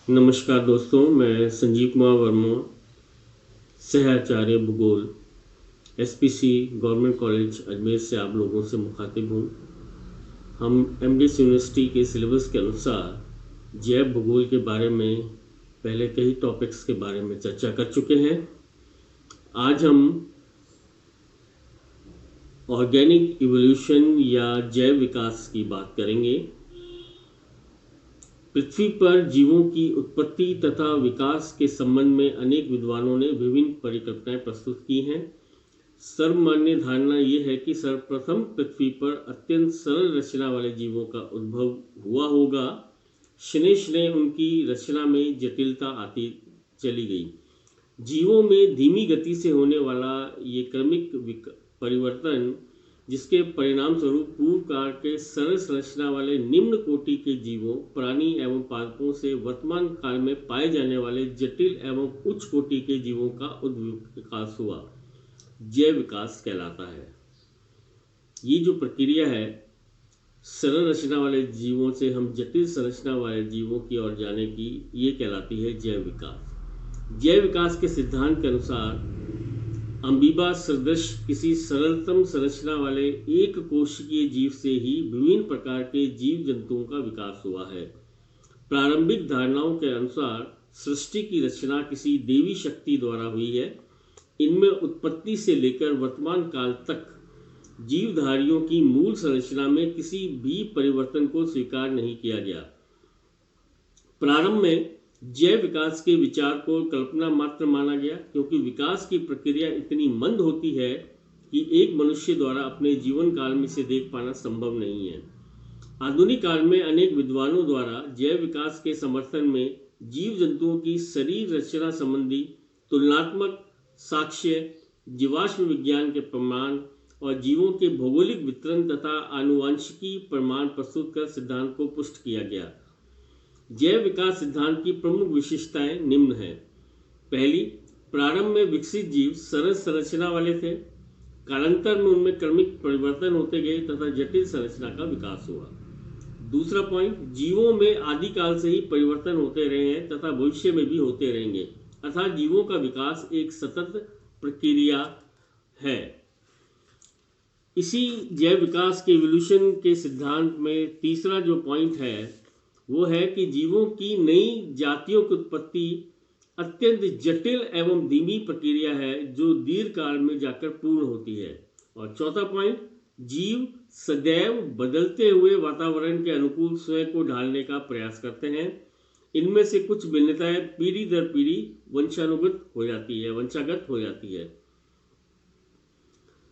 नमस्कार दोस्तों, मैं संजीव कुमार वर्मा, सहआचार्य भूगोल, एसपीसी गवर्नमेंट कॉलेज अजमेर से आप लोगों से मुखातिब हूँ। हम एमडीएस यूनिवर्सिटी के सिलेबस के अनुसार जैव भूगोल के बारे में पहले कई टॉपिक्स के बारे में चर्चा कर चुके हैं। आज हम ऑर्गेनिक इवोल्यूशन या जैव विकास की बात करेंगे। पृथ्वी पर जीवों की उत्पत्ति तथा विकास के संबंध में अनेक विद्वानों ने विभिन्न परिकल्पनाएं प्रस्तुत की हैं। सर्वमान्य धारणा यह है कि सर्वप्रथम पृथ्वी पर अत्यंत सरल रचना वाले जीवों का उद्भव हुआ होगा। शनैः शनैः उनकी रचना में जटिलता आती चली गई। जीवों में धीमी गति से होने वाला ये क्रमिक परिवर्तन, जिसके परिणाम स्वरूप पूर्व काल के सरल संरचना वाले निम्न कोटि के जीवों, प्राणी एवं पादपों से वर्तमान काल में पाए जाने वाले जटिल एवं उच्च कोटि के जीवों का विकास हुआ, जैव विकास कहलाता है। ये जो प्रक्रिया है, सरल रचना वाले जीवों से हम जटिल संरचना वाले जीवों की ओर जाने की, ये कहलाती है जैव विकास। जैव विकास के सिद्धांत के अनुसार अमीबा सदृश किसी सरलतम संरचना वाले एक कोशिकीय जीव से ही विभिन्न प्रकार के जीव जंतुओं का विकास हुआ है। प्रारंभिक धारणाओं के अनुसार सृष्टि की रचना किसी देवी शक्ति द्वारा हुई है। इनमें उत्पत्ति से लेकर वर्तमान काल तक जीवधारियों की मूल संरचना में किसी भी परिवर्तन को स्वीकार नहीं किया गया। प्रारंभ में जैव विकास के विचार को कल्पना मात्र माना गया, क्योंकि विकास की प्रक्रिया इतनी मंद होती है कि एक मनुष्य द्वारा अपने जीवन काल में इसे देख पाना संभव नहीं है। आधुनिक काल में अनेक विद्वानों द्वारा जैव विकास के समर्थन में जीव जंतुओं की शरीर रचना संबंधी तुलनात्मक साक्ष्य, जीवाश्म विज्ञान के प्रमाण और जीवों के भौगोलिक वितरण तथा आनुवंशिकी प्रमाण प्रस्तुत कर सिद्धांत को पुष्ट किया गया। जैव विकास सिद्धांत की प्रमुख विशेषताएं निम्न हैं। पहली, प्रारंभ में विकसित जीव सरल संरचना वाले थे। कालांतर में उनमें क्रमिक परिवर्तन होते गए तथा जटिल संरचना का विकास हुआ। दूसरा पॉइंट, जीवों में आदिकाल से ही परिवर्तन होते रहे हैं तथा भविष्य में भी होते रहेंगे, अर्थात जीवों का विकास एक सतत प्रक्रिया है। इसी जैव विकास के इवोल्यूशन के सिद्धांत में तीसरा जो पॉइंट है वो है कि जीवों की नई जातियों की उत्पत्ति अत्यंत जटिल एवं धीमी प्रक्रिया है जो दीर्घ काल में जाकर पूर्ण होती है। और चौथा पॉइंट, जीव सदैव बदलते हुए वातावरण के अनुकूल स्वयं को ढालने का प्रयास करते हैं। इनमें से कुछ भिन्नताएं पीढ़ी दर पीढ़ी वंशागत हो जाती है।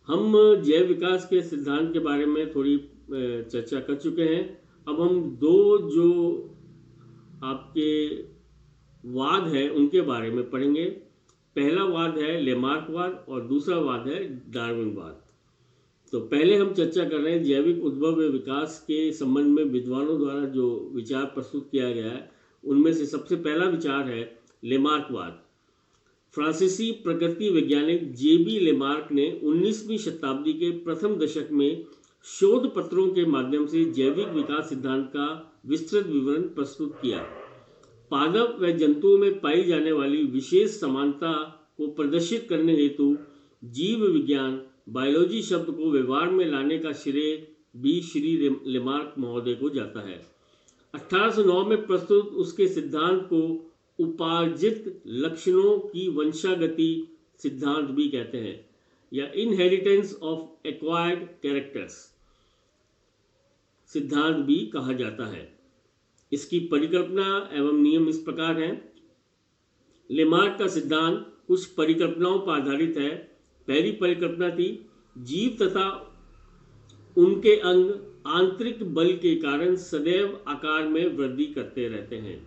हम जैव विकास के सिद्धांत के बारे में थोड़ी चर्चा कर चुके हैं। अब हम दो जो आपके वाद हैं उनके बारे में पढ़ेंगे। पहला वाद है लेमार्कवाद और दूसरा वाद है डार्विनवाद। तो पहले हम चर्चा कर रहे हैं जैविक उद्भव व विकास के संबंध में विद्वानों द्वारा जो विचार प्रस्तुत किया गया है, उनमें से सबसे पहला विचार है लेमार्कवाद। फ्रांसीसी प्रकृति वैज्ञानिक जेबी लेमार्क ने 19वीं शताब्दी के प्रथम दशक में शोध पत्रों के माध्यम से जैविक विकास सिद्धांत का विस्तृत विवरण प्रस्तुत किया। पादप व जंतुओं में पाई जाने वाली विशेष समानता को प्रदर्शित करने हेतु जीव विज्ञान बायोलॉजी शब्द को व्यवहार में लाने का श्रेय भी श्री लेमार्क महोदय को जाता है। 1809 में प्रस्तुत उसके सिद्धांत को उपार्जित लक्षणों की वंशागति सिद्धांत भी कहते हैं, या इनहेरिटेंस ऑफ एक्वायर्ड कैरेक्टर्स सिद्धांत भी कहा जाता है। इसकी परिकल्पना एवं नियम इस प्रकार हैं। लेमार्क का सिद्धांत कुछ परिकल्पनाओं पर आधारित है। पहली परिकल्पना थी, जीव तथा उनके अंग आंतरिक बल के कारण सदैव आकार में वृद्धि करते रहते हैं।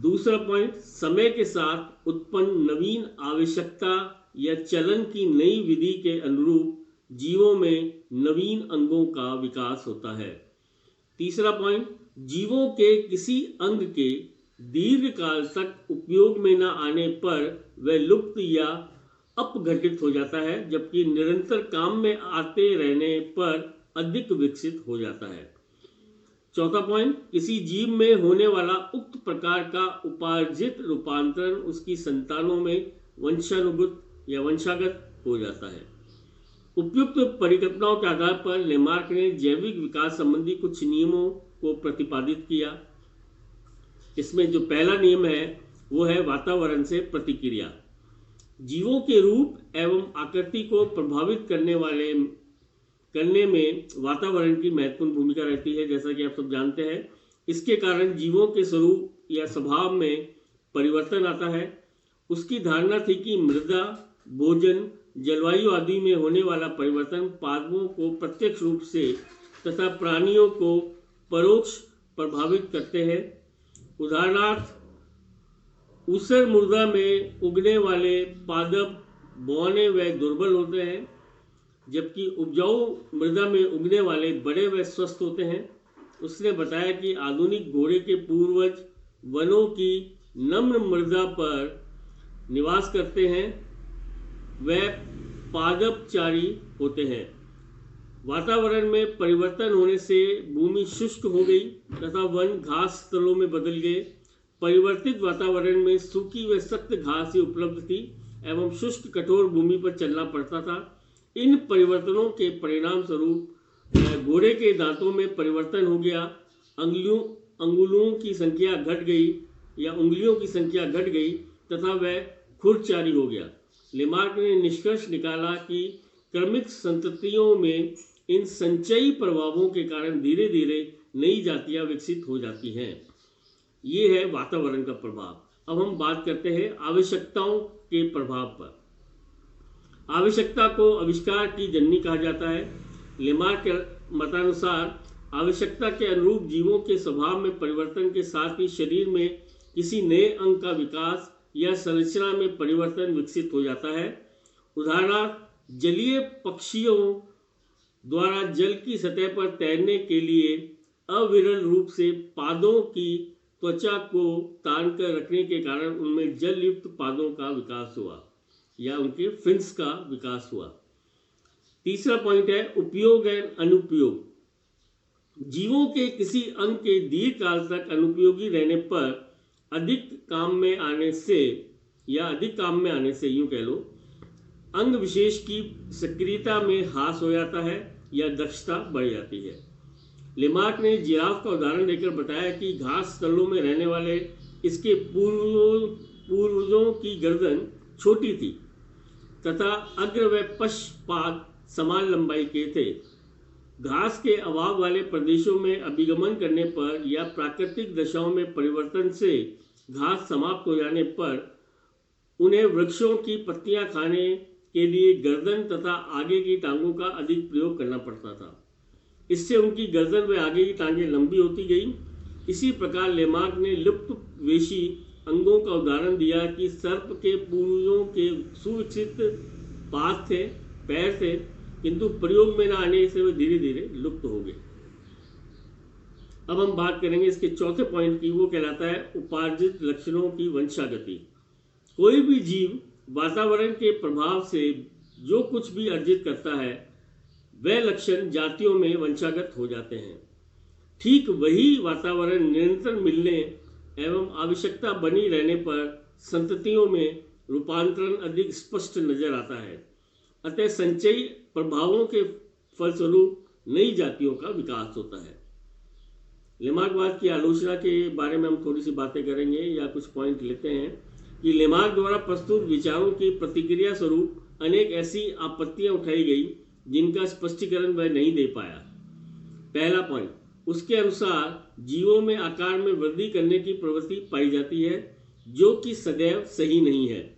दूसरा पॉइंट, समय के साथ उत्पन्न नवीन आवश्यकता या चलन की नई विधि के अनुरूप जीवों में नवीन अंगों का विकास होता है। तीसरा पॉइंट, जीवों के किसी अंग के दीर्घकाल तक उपयोग में न आने पर वह लुप्त या अपघटित हो जाता है, जबकि निरंतर काम में आते रहने पर अधिक विकसित हो जाता है। चौथा पॉइंट, किसी जीव में होने वाला उक्त प्रकार का उपार्जित रूपांतरण उसकी संतानों में वंशानुगत या वंशागत हो जाता है। उपयुक्त परिकल्पनाओं के आधार पर लेमार्क ने जैविक विकास संबंधी कुछ नियमों को प्रतिपादित किया। इसमें जो पहला नियम है वो है वातावरण से प्रतिक्रिया। जीवों के रूप एवं आकृति को प्रभावित करने में वातावरण की महत्वपूर्ण भूमिका रहती है, जैसा कि आप सब जानते हैं। इसके कारण जीवों के स्वरूप या स्वभाव में परिवर्तन आता है। उसकी धारणा थी कि मृदा, भोजन, जलवायु आदि में होने वाला परिवर्तन पादपों को प्रत्यक्ष रूप से तथा प्राणियों को परोक्ष प्रभावित करते हैं। उदाहरणार्थ, ऊसर मृदा में उगने वाले पादप बौने व दुर्बल होते हैं, जबकि उपजाऊ मृदा में उगने वाले बड़े व स्वस्थ होते हैं। उसने बताया कि आधुनिक घोड़े के पूर्वज वनों की नम्र मृदा पर निवास करते हैं, वे पादपचारी होते हैं। वातावरण में परिवर्तन होने से भूमि शुष्क हो गई तथा वन घास स्थलों में बदल गए। परिवर्तित वातावरण में सूखी व सख्त घास ही उपलब्ध थी एवं शुष्क कठोर भूमि पर चलना पड़ता था। इन परिवर्तनों के परिणाम स्वरूप घोड़े के दांतों में परिवर्तन हो गया, उंगलियों की संख्या घट गई तथा वह खुरचारी हो गया। लेमार्क ने निष्कर्ष निकाला कि क्रमिक संततियों में इन संचयी प्रभावों के कारण धीरे धीरे नई जातियां विकसित हो जाती हैं। ये है वातावरण का प्रभाव। अब हम बात करते हैं आवश्यकताओं के प्रभाव पर। आवश्यकता को आविष्कार की जननी कहा जाता है। लेमार्क के मतानुसार आवश्यकता के अनुरूप जीवों के स्वभाव में परिवर्तन के साथ ही शरीर में किसी नए अंग का विकास या संरचना में परिवर्तन विकसित हो जाता है। उदाहरणार्थ, जलीय पक्षियों द्वारा जल की सतह पर तैरने के लिए अविरल रूप से पादों की त्वचा को तान कर रखने के कारण उनमें जल युक्त पादों का विकास हुआ या उनके फिन्स का विकास हुआ। तीसरा पॉइंट है उपयोग एवं अनुपयोग। जीवों के किसी अंग के दीर्घ काल तक अनुपयोगी रहने पर अधिक काम में आने से यूं कह लो, अंग विशेष की सक्रियता में ह्रास हो जाता है या दक्षता बढ़ जाती है। लेमार्क ने जिराफ का उदाहरण देकर बताया कि घास स्थलों में रहने वाले इसके पूर्वजों की गर्दन छोटी थी तथा अग्र व पश्चपाद समान लंबाई के थे। घास के अभाव वाले प्रदेशों में अभिगमन करने पर या प्राकृतिक दशाओं में परिवर्तन से घास समाप्त हो जाने पर उन्हें वृक्षों की पत्तियां खाने के लिए गर्दन तथा आगे की टांगों का अधिक प्रयोग करना पड़ता था। इससे उनकी गर्दन व आगे की टांगें लंबी होती गई। इसी प्रकार लेमार्क ने लुप्त वेशी अंगों का उदाहरण दिया कि सर्प के पूर्वजों के सुविकसित पैर थे, किंतु प्रयोग में न आने से वे धीरे धीरे लुप्त हो गए। अब हम बात करेंगे इसके चौथे पॉइंट की। वो कहलाता है उपार्जित लक्षणों की वंशागति। कोई भी जीव वातावरण के प्रभाव से जो कुछ भी अर्जित करता है वह लक्षण जातियों में वंशागत हो जाते हैं। ठीक वही वातावरण निरंतर मिलने एवं आवश्यकता बनी रहने पर संततियों में रूपांतरण अधिक स्पष्ट नजर आता है। अतः संचयी प्रभावों के फलस्वरूप नई जातियों का विकास होता है। लेमार्कवाद की आलोचना के बारे में हम थोड़ी सी बातें करेंगे या कुछ पॉइंट लेते हैं कि लेमार्क द्वारा प्रस्तुत विचारों की प्रतिक्रिया स्वरूप अनेक ऐसी आपत्तियां उठाई गई जिनका स्पष्टीकरण वह नहीं दे पाया। पहला पॉइंट, उसके अनुसार जीवों में आकार में वृद्धि करने की प्रवृत्ति पाई जाती है जो कि सदैव सही नहीं है।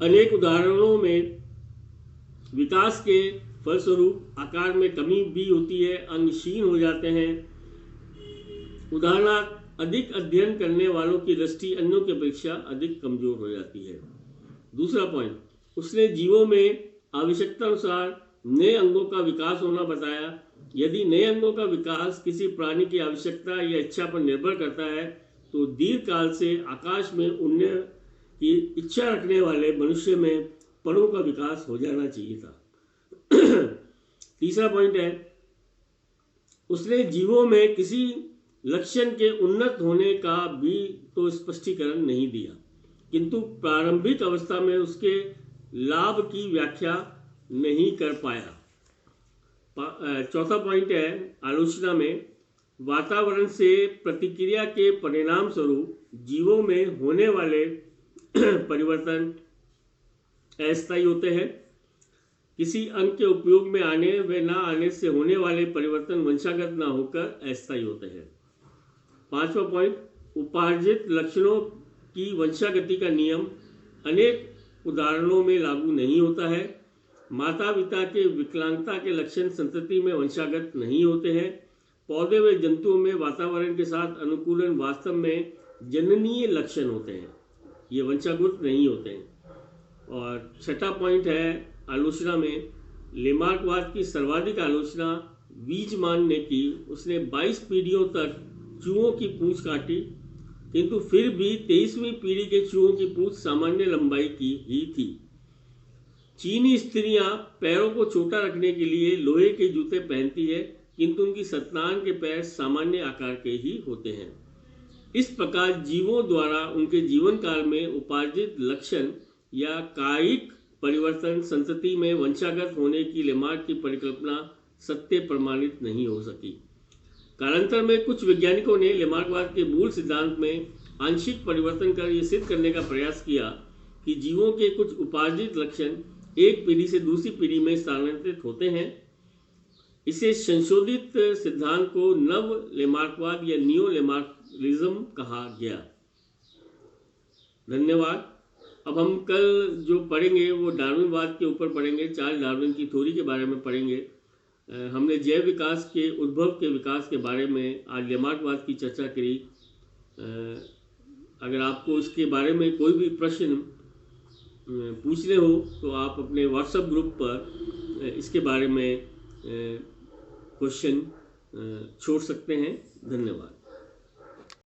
अनेक उदाहरणों में विकास के फलस्वरूप आकार में कमी भी होती है, अंग क्षीण हो जाते हैं। उदाहरणार्थ, अधिक अध्ययन करने वालों की दृष्टि अन्यों की अपेक्षा अधिक कमजोर हो जाती है। दूसरा पॉइंट, उसने जीवों में आवश्यकता अनुसार नए अंगों का विकास होना बताया। यदि नए अंगों का विकास किसी प्राणी की आवश्यकता या इच्छा पर निर्भर करता है तो दीर्घ काल से आकाश में उड़ने की इच्छा रखने वाले मनुष्य में परों का विकास हो जाना चाहिए था। तीसरा पॉइंट है उसने जीवों में किसी लक्षण के उन्नत होने का भी तो स्पष्टीकरण नहीं दिया, किंतु प्रारंभिक अवस्था में उसके लाभ की व्याख्या नहीं कर पाया। चौथा पॉइंट है आलोचना में, वातावरण से प्रतिक्रिया के परिणाम स्वरूप जीवों में होने वाले परिवर्तन अस्थायी होते हैं। किसी अंग के उपयोग में आने व न आने से होने वाले परिवर्तन वंशागत न होकर अस्थायी होते हैं। पांचवा पॉइंट, उपार्जित लक्षणों की वंशागति का नियम अनेक उदाहरणों में लागू नहीं होता है। माता पिता के विकलांगता के लक्षण संतति में वंशागत नहीं होते हैं। पौधे व जंतुओं में वातावरण के साथ अनुकूलन वास्तव में जननीय लक्षण होते हैं, ये वंशागत नहीं होते हैं। और छठा पॉइंट है आलोचना में, लेमार्कवाद की सर्वाधिक आलोचना वीजमान ने की। उसने 22 पीढ़ियों तक चूहों की पूंछ काटी, किंतु फिर भी 23वीं पीढ़ी के चूहों की पूंछ सामान्य लंबाई की ही थी। चीनी स्त्रियां पैरों को छोटा रखने के लिए लोहे के जूते पहनती है, किंतु उनकी संतान के पैर सामान्य आकार के ही होते हैं। इस प्रकार जीवों द्वारा उनके जीवन काल में उपार्जित लक्षण या कायिक परिवर्तन संतति में वंशागत होने की लेमार्क की परिकल्पना सत्य प्रमाणित नहीं हो सकी। कालांतर में कुछ वैज्ञानिकों ने लेमार्कवाद के मूल सिद्धांत में आंशिक परिवर्तन कर यह सिद्ध करने का प्रयास किया कि जीवों के कुछ उपार्जित लक्षण एक पीढ़ी से दूसरी पीढ़ी में स्थानांतरित होते हैं। इसे संशोधित सिद्धांत को नव लेमार्कवाद या नियो लेमार्किज्म कहा गया। धन्यवाद। अब हम कल जो पढ़ेंगे वो डार्विनवाद के ऊपर पढ़ेंगे, चार्ल्स डार्विन की थ्योरी के बारे में पढ़ेंगे। हमने जैव विकास के उद्भव के विकास के बारे में आज लेमार्कवाद की चर्चा करी। अगर आपको इसके बारे में कोई भी प्रश्न पूछने हो तो आप अपने व्हाट्सएप ग्रुप पर इसके बारे में क्वेश्चन छोड़ सकते हैं। धन्यवाद।